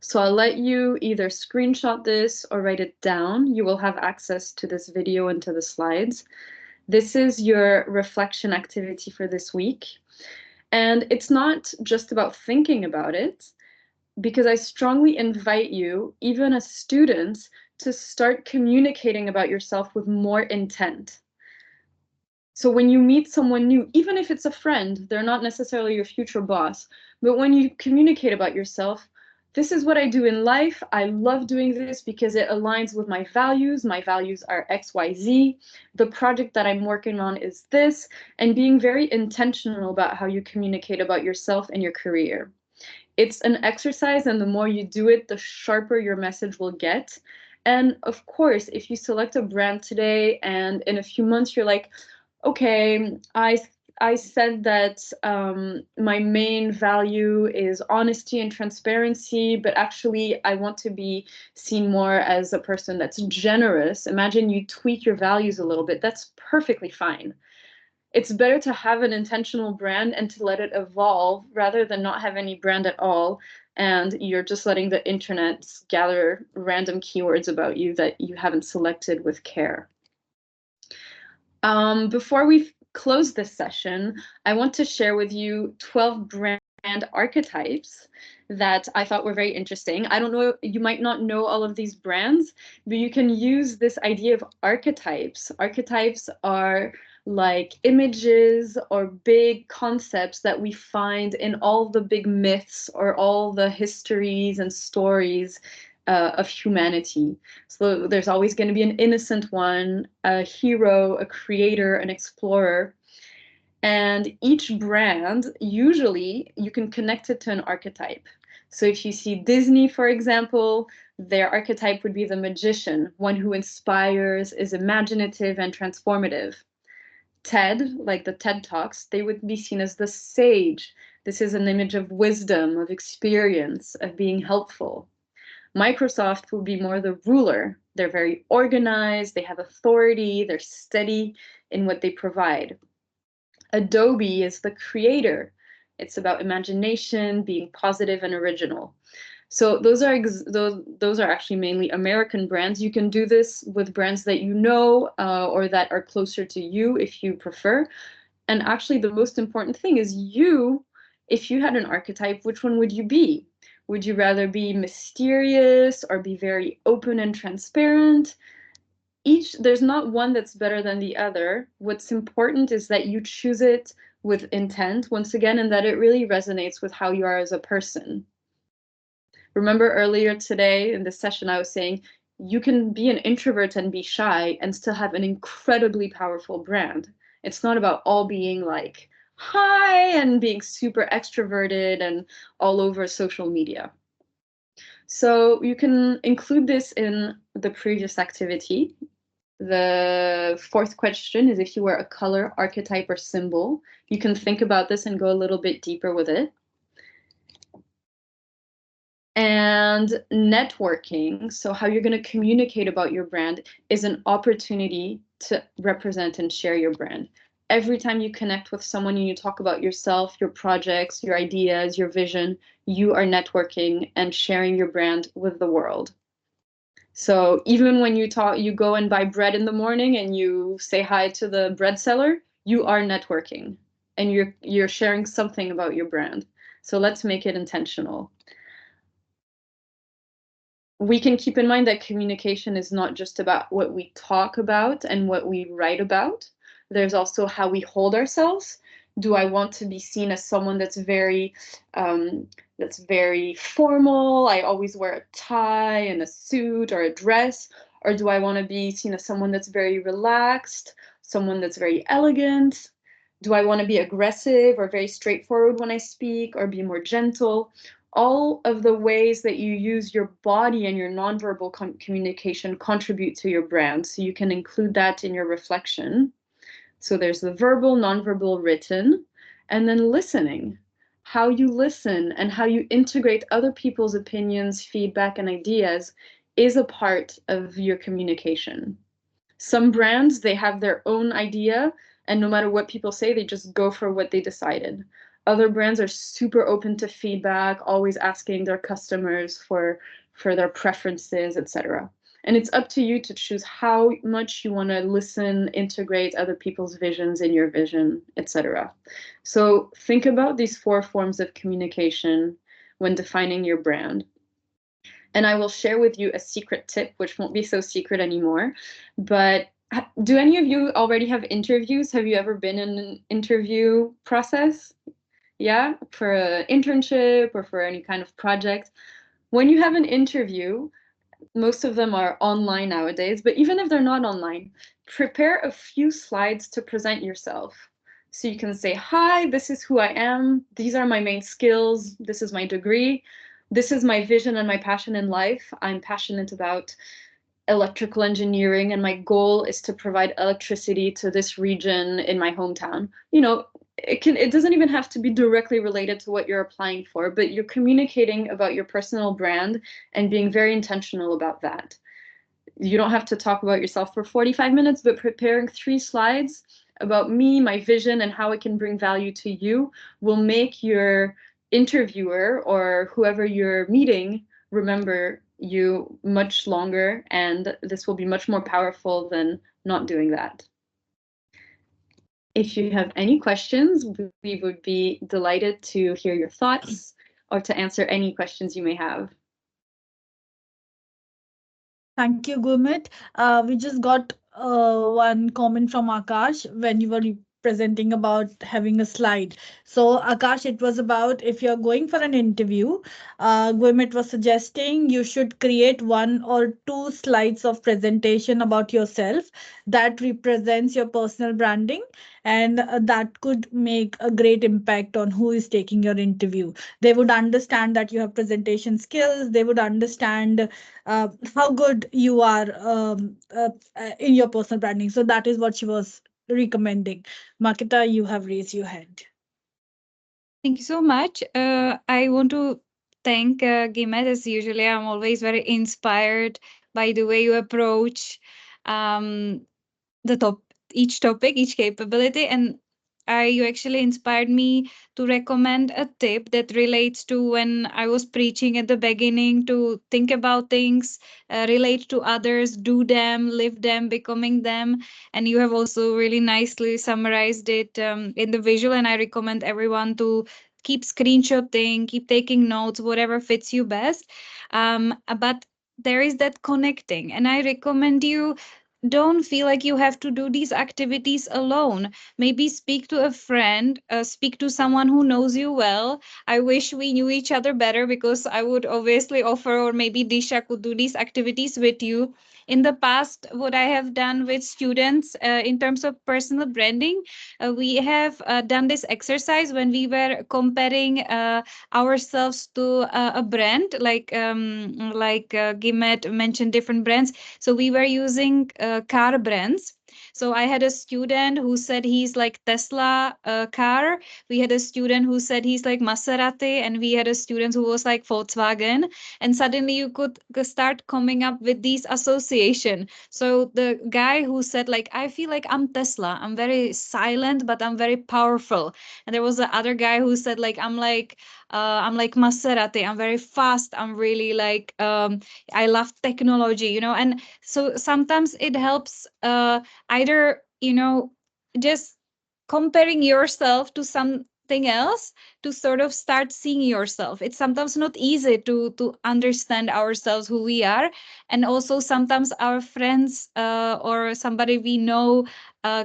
So I'll let you either screenshot this or write it down. You will have access to this video and to the slides. This is your reflection activity for this week. And it's not just about thinking about it, because I strongly invite you, even as students, to start communicating about yourself with more intent. So when you meet someone new, even if it's a friend, they're not necessarily your future boss, but when you communicate about yourself, this is what I do in life. I love doing this because it aligns with my values. My values are XYZ. The project that I'm working on is this, and being very intentional about how you communicate about yourself and your career. It's an exercise, and the more you do it, the sharper your message will get. And of course, if you select a brand today and in a few months you're like, okay, I said that my main value is honesty and transparency, but actually I want to be seen more as a person that's generous. Imagine you tweak your values a little bit. That's perfectly fine. It's better to have an intentional brand and to let it evolve rather than not have any brand at all. And you're just letting the internet gather random keywords about you that you haven't selected with care. Before we close this session, I want to share with you 12 brand archetypes that I thought were very interesting. I don't know, you might not know all of these brands, but you can use this idea of archetypes. Archetypes are like images or big concepts that we find in all the big myths or all the histories and stories of humanity. So there's always going to be an innocent one, a hero, a creator, an explorer. And each brand, usually you can connect it to an archetype. So if you see Disney, for example, their archetype would be the magician, one who inspires, is imaginative and transformative. TED, like the TED Talks, they would be seen as the sage. This is an image of wisdom, of experience, of being helpful. Microsoft will be more the ruler. They're very organized, they have authority, they're steady in what they provide. Adobe is the creator. It's about imagination, being positive and original. So those are actually mainly American brands. You can do this with brands that you know or that are closer to you if you prefer. And actually the most important thing is you, If you had an archetype, which one would you be? Would you rather be mysterious or be very open and transparent? There's not one that's better than the other. What's important is that you choose it with intent, once again, and that it really resonates with how you are as a person. Remember earlier today in this session, I was saying you can be an introvert and be shy and still have an incredibly powerful brand. It's not about all being like, hi, and being super extroverted and all over social media. So you can include this in the previous activity. The fourth question is if you were a color, archetype, or symbol. You can think about this and go a little bit deeper with it. And networking, so how you're going to communicate about your brand, is an opportunity to represent and share your brand. Every time you connect with someone and you talk about yourself, your projects, your ideas, your vision, you are networking and sharing your brand with the world. So even when you go and buy bread in the morning and you say hi to the bread seller, you are networking and you're sharing something about your brand. So let's make it intentional. We can keep in mind that communication is not just about what we talk about and what we write about. There's also how we hold ourselves. Do I want to be seen as someone that's very formal? I always wear a tie and a suit or a dress. Or do I want to be seen as someone that's very relaxed, someone that's very elegant? Do I want to be aggressive or very straightforward when I speak, or be more gentle? All of the ways that you use your body and your nonverbal communication contribute to your brand. So you can include that in your reflection. So there's the verbal, nonverbal, written, and then listening. How you listen and how you integrate other people's opinions, feedback, and ideas is a part of your communication. Some brands, they have their own idea, and no matter what people say, they just go for what they decided. Other brands are super open to feedback, always asking their customers for their preferences, etc. And it's up to you to choose how much you want to listen, integrate other people's visions in your vision, etc. So think about these 4 forms of communication when defining your brand. And I will share with you a secret tip, which won't be so secret anymore. But do any of you already have interviews? Have you ever been in an interview process? Yeah, for an internship or for any kind of project. When you have an interview, most of them are online nowadays, but even if they're not online, prepare a few slides to present yourself. So you can say, hi, this is who I am. These are my main skills. This is my degree. This is my vision and my passion in life. I'm passionate about electrical engineering, and my goal is to provide electricity to this region in my hometown. It doesn't even have to be directly related to what you're applying for, but you're communicating about your personal brand and being very intentional about that. You don't have to talk about yourself for 45 minutes, but preparing 3 slides about me, my vision, and how it can bring value to you will make your interviewer or whoever you're meeting remember you much longer, and this will be much more powerful than not doing that. If you have any questions, we would be delighted to hear your thoughts or to answer any questions you may have. Thank you, Gurmit. We just got one comment from Akash when you were presenting about having a slide. So, Akash, it was about if you're going for an interview, Gurmit was suggesting you should create 1 or 2 slides of presentation about yourself that represents your personal branding, and that could make a great impact on who is taking your interview. They would understand that you have presentation skills, they would understand how good you are in your personal branding. So that is what she was recommending. Makita, you have raised your hand. Thank you so much. I want to thank Gimet. As usually, I'm always very inspired by the way you approach um, the top each topic, each capability, and you actually inspired me to recommend a tip that relates to when I was preaching at the beginning, to think about things, relate to others, do them, live them, becoming them. And you have also really nicely summarized it in the visual, and I recommend everyone to keep screenshotting, keep taking notes, whatever fits you best. But there is that connecting, and I recommend you don't feel like you have to do these activities alone. Maybe speak to a friend, speak to someone who knows you well. I wish we knew each other better, because I would obviously offer, or maybe Disha could do these activities with you. In the past, what I have done with students in terms of personal branding, we have done this exercise when we were comparing ourselves to a brand, like Gimet mentioned different brands. So we were using car brands. So I had a student who said he's like Tesla car. We had a student who said he's like Maserati, and we had a student who was like Volkswagen. And suddenly you could start coming up with these association. So the guy who said like, I feel like I'm Tesla. I'm very silent, but I'm very powerful. And there was the other guy who said like, I'm like Maserati. I'm very fast. I'm really like I love technology, and so sometimes it helps either, just comparing yourself to something else to sort of start seeing yourself. It's sometimes not easy to understand ourselves, who we are, and also sometimes our friends or somebody we know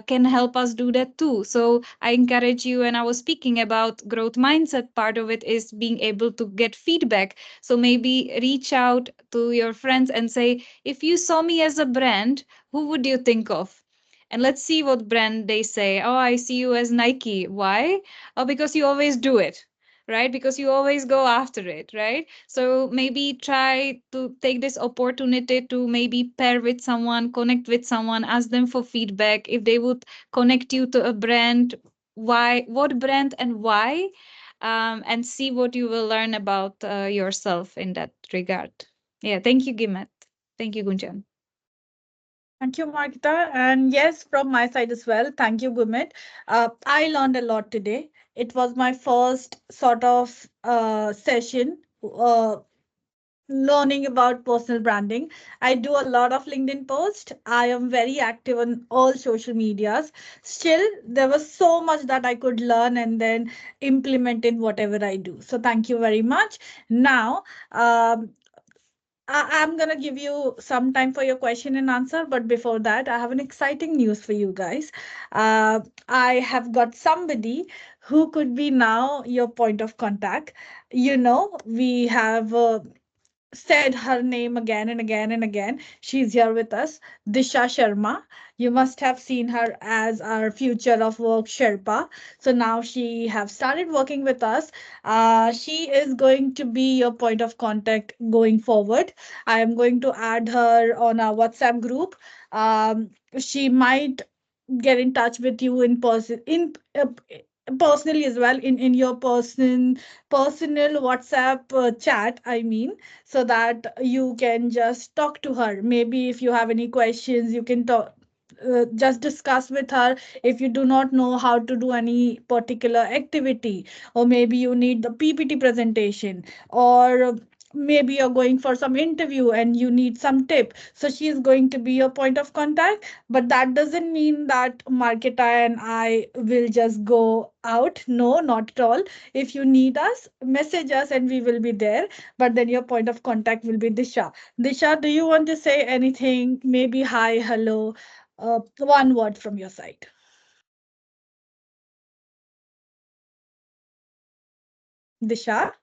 can help us do that too. So I encourage you, and I was speaking about growth mindset. Part of it is being able to get feedback. So maybe reach out to your friends and say, if you saw me as a brand, who would you think of? And let's see what brand they say. Oh, I see you as Nike. Why? Oh, because you always do it, right? Because you always go after it, right? So maybe try to take this opportunity to maybe pair with someone, connect with someone, ask them for feedback. If they would connect you to a brand, why, what brand and why? And see what you will learn about yourself in that regard. Yeah, thank you, Gimet. Thank you, Gunjan. Thank you, Markita. And yes, from my side as well. Thank you, Gumit. I learned a lot today. It was my first sort of session learning about personal branding. I do a lot of LinkedIn posts. I am very active on all social medias. Still, there was so much that I could learn and then implement in whatever I do. So thank you very much. Now, I'm gonna give you some time for your question and answer, but before that, I have an exciting news for you guys. Uh, I have got somebody who could be now your point of contact. We have said her name again and again and again. She's here with us, Disha Sharma. You must have seen her as our future of work Sherpa. So now she have started working with us. She is going to be your point of contact going forward. I am going to add her on our WhatsApp group. She might get in touch with you in person personally as well in your personal WhatsApp chat, I mean, so that you can just talk to her. Maybe if you have any questions, you can talk. Just discuss with her if you do not know how to do any particular activity, or maybe you need the PPT presentation, or maybe you're going for some interview and you need some tip. So she is going to be your point of contact, but that doesn't mean that Marketa and I will just go out. No, not at all. If you need us, message us and we will be there. But then your point of contact will be Disha. Disha, do you want to say anything? Maybe hi, hello, one word from your side. Disha?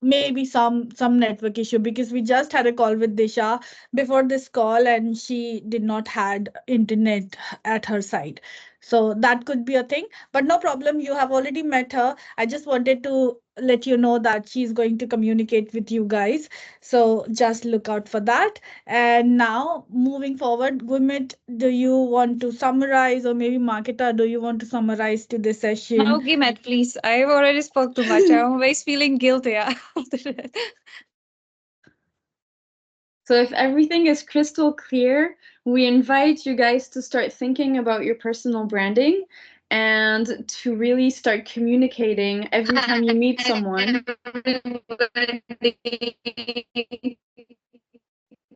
Maybe some network issue, because we just had a call with Disha before this call and she did not had internet at her side. So that could be a thing, but no problem. You have already met her. I just wanted to let you know that she's going to communicate with you guys. So just look out for that. And now moving forward, Gumit, do you want to summarize, or maybe Marketa, do you want to summarize to this No, session? Gimet, please. I've already spoke too much. I'm always feeling guilty after that. So if everything is crystal clear, we invite you guys to start thinking about your personal branding and to really start communicating every time you meet someone.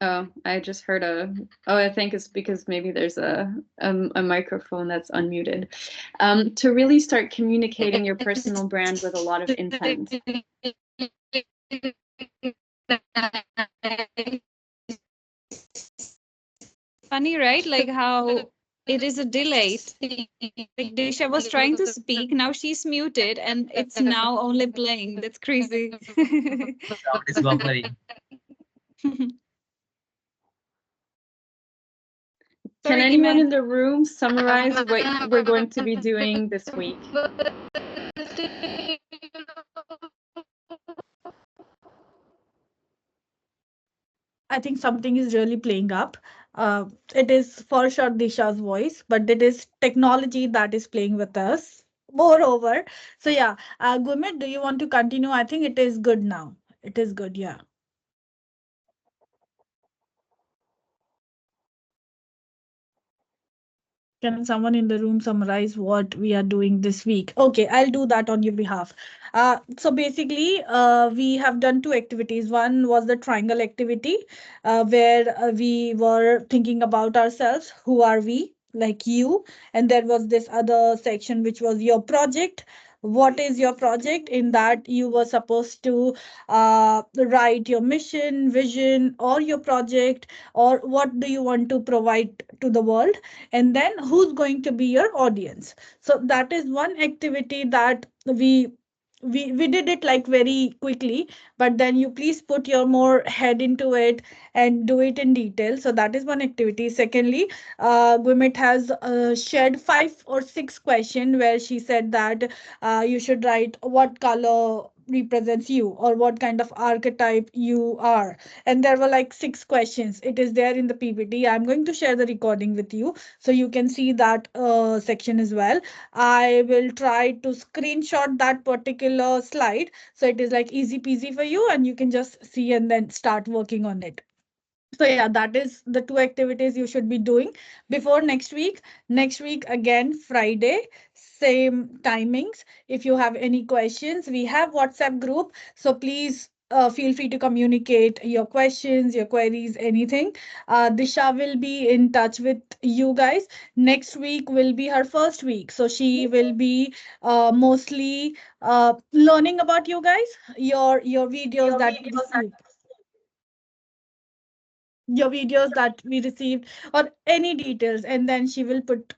Oh, I just heard a. Oh, I think it's because maybe there's a microphone that's unmuted. To really start communicating your personal brand with a lot of intent. Funny, right? Like how it is a delay. Like Disha was trying to speak, now she's muted, and it's now only playing. That's crazy. Sound is buffering. Can Sorry, anyone Iman. in the room summarize what we're going to be doing this week? I think something is really playing up. Uh, it is for sure Disha's voice, but it is technology that is playing with us. Moreover, so yeah, Gurmit, do you want to continue? I think it is good now. It is good, yeah. Can someone in the room summarize what we are doing this week? Okay, I'll do that on your behalf. So basically, we have done two activities. One was the triangle activity, where we were thinking about ourselves. Who are we? Like you. And there was this other section, which was your project. What is your project? In that, you were supposed to write your mission, vision, or your project, or what do you want to provide to the world, and then who's going to be your audience. So that is one activity that we did it like very quickly, but then you please put your more head into it and do it in detail. So that is one activity. Secondly, Gwimit has shared 5 or 6 questions where she said that you should write what color represents you or what kind of archetype you are, and there were like 6 questions. It is there in the PPT. I'm going to share the recording with you so you can see that section as well. I will try to screenshot that particular slide so it is like easy peasy for you and you can just see and then start working on it. So yeah, that is the two activities you should be doing before next week. Next week again, Friday, same timings. If you have any questions, we have WhatsApp group, so please feel free to communicate your questions, your queries, anything. Disha will be in touch with you guys. Next week will be her first week, so she will be mostly learning about you guys, your videos that we receive, or any details, and then she will put,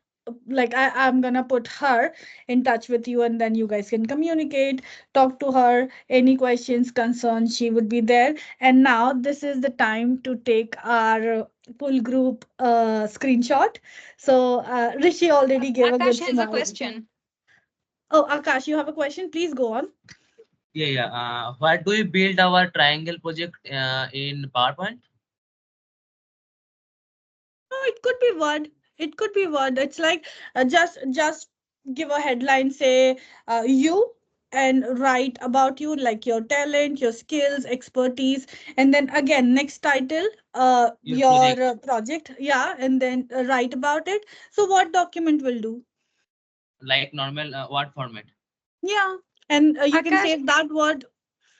like, I'm gonna put her in touch with you, and then you guys can communicate, talk to her, any questions, concerns, she would be there. And now this is the time to take our full group screenshot. So Rishi already gave a good Akash has a summary. question. Oh, Akash, you have a question, please go on. Yeah, yeah. What do we build our triangle project in PowerPoint? No, it could be word. It could be word. It's like just give a headline, say you, and write about you, like your talent, your skills, expertise, and then again next title, Your your project, project, yeah, and then write about it. So what document will do? like normal Word format. Yeah, and you can Akash, save that word.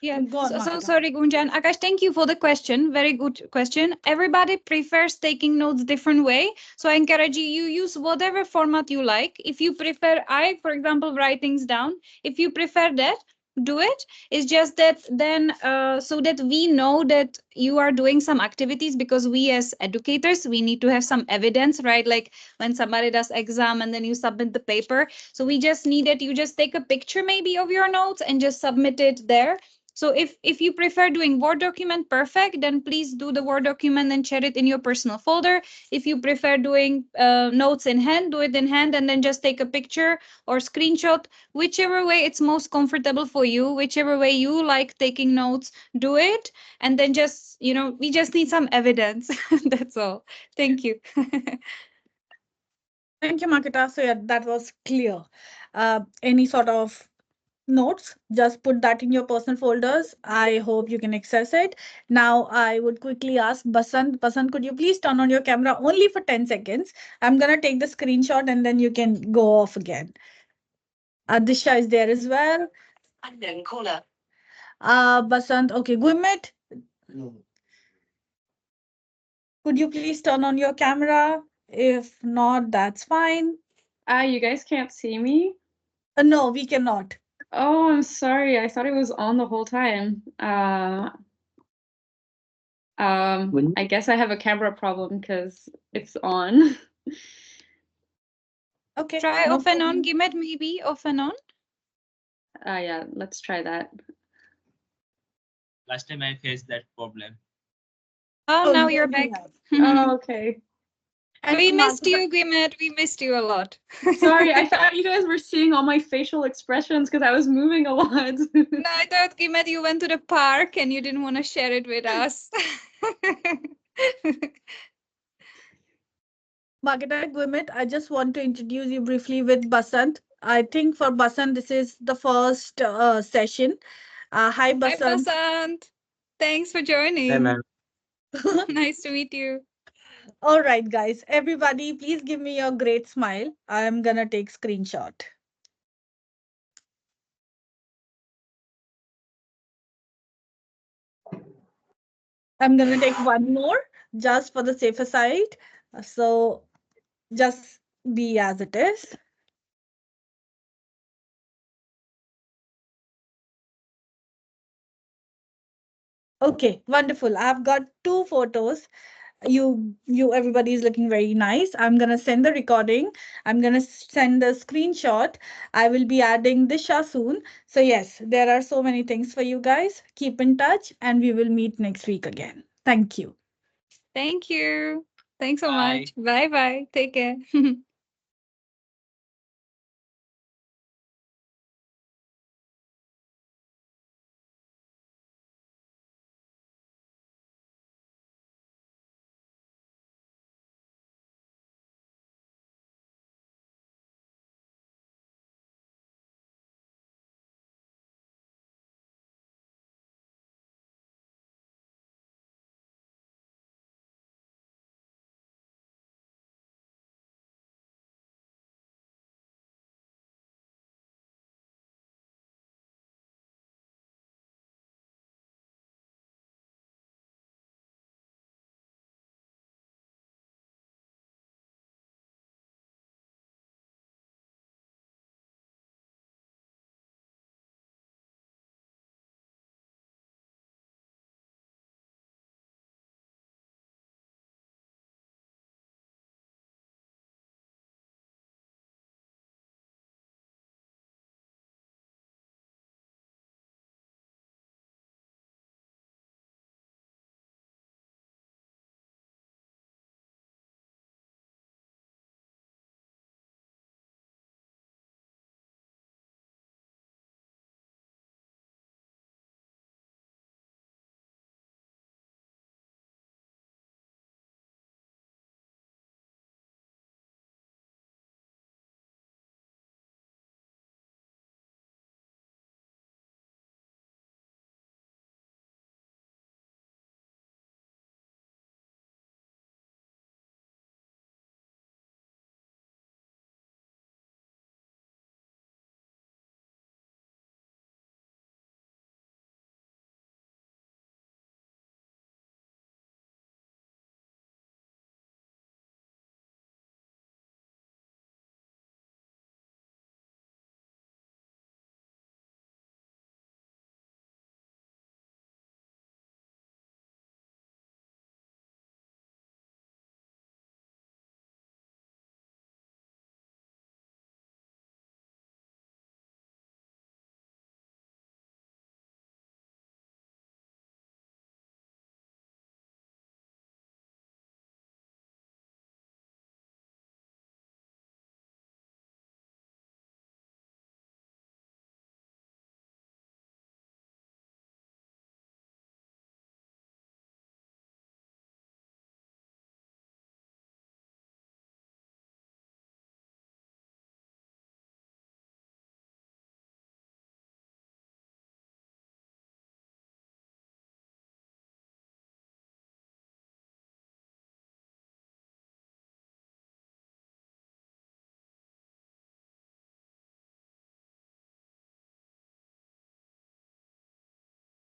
yeah. Go on, So Makata. sorry, Gunjan. Akash, thank you for the question. Very good question. Everybody prefers taking notes different way. So I encourage you, you use whatever format you like. If you prefer, I, for example, write things down. If you prefer that, do it. It's just that then, so that we know that you are doing some activities, because we as educators, we need to have some evidence, right? Like when somebody does exam and then you submit the paper. So we just need it. You just take a picture maybe of your notes and just submit it there. So if you prefer doing Word document, perfect, then please do the Word document and share it in your personal folder. If you prefer doing notes in hand, do it in hand and then just take a picture or screenshot. Whichever way it's most comfortable for you, whichever way you like taking notes, do it. And then just, we just need some evidence. That's all. Thank you. Thank you, Makata. So yeah, that was clear. Any sort of notes, just put that in your personal folders. I hope you can access it. Now I would quickly ask Basant, could you please turn on your camera only for 10 seconds? I'm gonna take the screenshot and then you can go off again. Adisha is there as well. Unknown caller. Basant, okay, Guimit. Could you please turn on your camera? If not, that's fine. You guys can't see me? No, we cannot. Oh, I'm sorry. I thought it was on the whole time. I guess I have a camera problem because it's on. Okay, Try no off and on, problem. Gimet, maybe off and on. Yeah, let's try that. Last time I faced that problem. Oh, Oh, now yes, you're we back. have. Oh, okay. And We missed Margita, you, Gimet. We missed you a lot. Sorry, I thought you guys were seeing all my facial expressions because I was moving a lot. No, I thought, Gimet, you went to the park and you didn't want to share it with us. Margita Guimit, I just want to introduce you briefly with Basant. I think for Basant, this is the first session. Hi, Hi, Basant. Basant. Thanks for Hey, joining. ma'am. Nice to meet you. All right, guys. Everybody, please give me your great smile. I'm gonna take screenshot. I'm gonna take one more just for the safer side. So just be as it is. Okay, wonderful. I've got two photos. You everybody is looking very nice. I'm gonna send the recording. I'm gonna send the screenshot. I will be adding Disha soon. So yes, there are so many things for you guys. Keep in touch and we will meet next week again. Thank you. Thank you. Thanks so Bye. much. Bye bye. Take care.